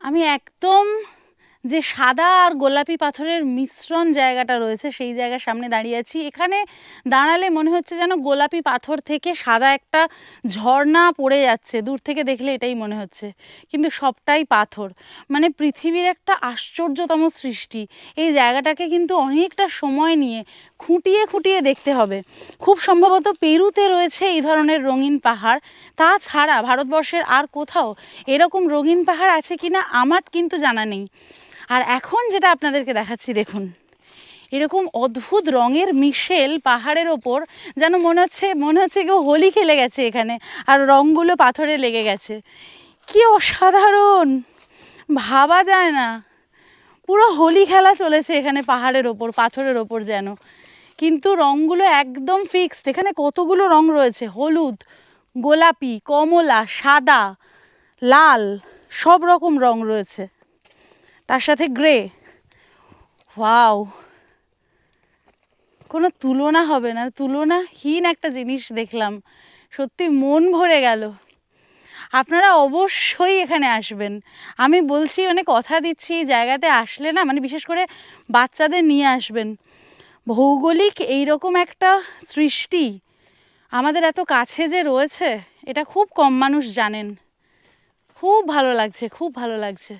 আমি একদম যে সাদা আর গোলাপি পাথরের মিশ্রণ জায়গাটা রয়েছে সেই জায়গার সামনে দাঁড়িয়ে আছি। এখানে দাঁড়ালে মনে হচ্ছে যেন গোলাপি পাথর থেকে সাদা একটা ঝর্ণা পড়ে যাচ্ছে, দূর থেকে দেখলে এটাই মনে হচ্ছে, কিন্তু সবটাই পাথর। মানে পৃথিবীর একটা আশ্চর্যতম সৃষ্টি। এই জায়গাটাকে কিন্তু অনেকটা সময় নিয়ে খুঁটিয়ে খুঁটিয়ে দেখতে হবে। খুব সম্ভবত পেরুতে রয়েছে এই ধরনের রঙিন পাহাড়। তাছাড়া ভারতবর্ষের আর কোথাও এরকম রঙিন পাহাড় আছে কিনা আমার কিন্তু জানা নেই। আর এখন যেটা আপনাদেরকে দেখাচ্ছি দেখুন, এরকম অদ্ভুত রঙের মিশেল পাহাড়ের ওপর, যেন মনে হচ্ছে কেউ হোলি খেলে গেছে এখানে আর রঙগুলো পাথরে লেগে গেছে। কি অসাধারণ, ভাবা যায় না। পুরো হোলি খেলা চলেছে এখানে পাহাড়ের ওপর, পাথরের ওপর যেন। কিন্তু রঙগুলো একদম ফিক্সড। এখানে কতগুলো রং রয়েছে, হলুদ, গোলাপি, কমলা, সাদা, লাল, সব রকম রং রয়েছে, তার সাথে গ্রে। ওয়াও, কোনো তুলনা হবে না, তুলনাহীন একটা জিনিস দেখলাম, সত্যি মন ভরে গেল। আপনারা অবশ্যই এখানে আসবেন, আমি বলছি, মানে কথা দিচ্ছি, এই জায়গাতে আসলে না, মানে বিশেষ করে বাচ্চাদের নিয়ে আসবেন। ভৌগোলিক এইরকম একটা সৃষ্টি আমাদের এত কাছে যে রয়েছে, এটা খুব কম মানুষ জানেন। খুব ভালো লাগছে, খুব ভালো লাগছে।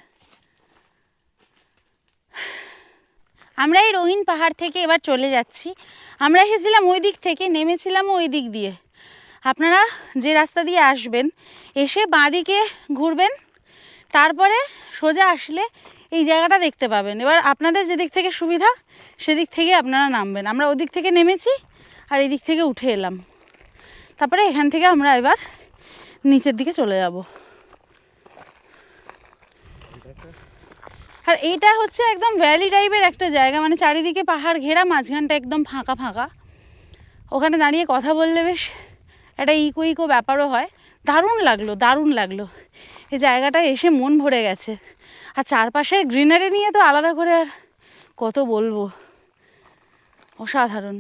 আমরা এই রঙিন পাহাড় থেকে এবার চলে যাচ্ছি। আমরা এসেছিলাম ওই দিক থেকে, নেমেছিলাম ওই দিক দিয়ে। আপনারা যে রাস্তা দিয়ে আসবেন, এসে বাঁ দিকে ঘুরবেন, তারপরে সোজা আসলে এই জায়গাটা দেখতে পাবেন। এবার আপনাদের যেদিক থেকে সুবিধা সেদিক থেকে আপনারা নামবেন। আমরা ওদিক থেকে নেমেছি আর এই দিক থেকে উঠে এলাম। তারপরে এখান থেকে আমরা এবার নিচের দিকে চলে যাব। আর এইটা হচ্ছে একদম ভ্যালি টাইপের একটা জায়গা, মানে চারিদিকে পাহাড় ঘেরা, মাঝখানটা একদম ফাঁকা ফাঁকা। ওখানে দাঁড়িয়ে কথা বললে বেশ একটা ইকো ইকো ব্যাপারও হয়। দারুণ লাগলো, দারুণ লাগলো। এই জায়গাটায় এসে মন ভরে গেছে। আর চারপাশে গ্রিনারি নিয়ে তো আলাদা করে আর কত বলবো, অসাধারণ।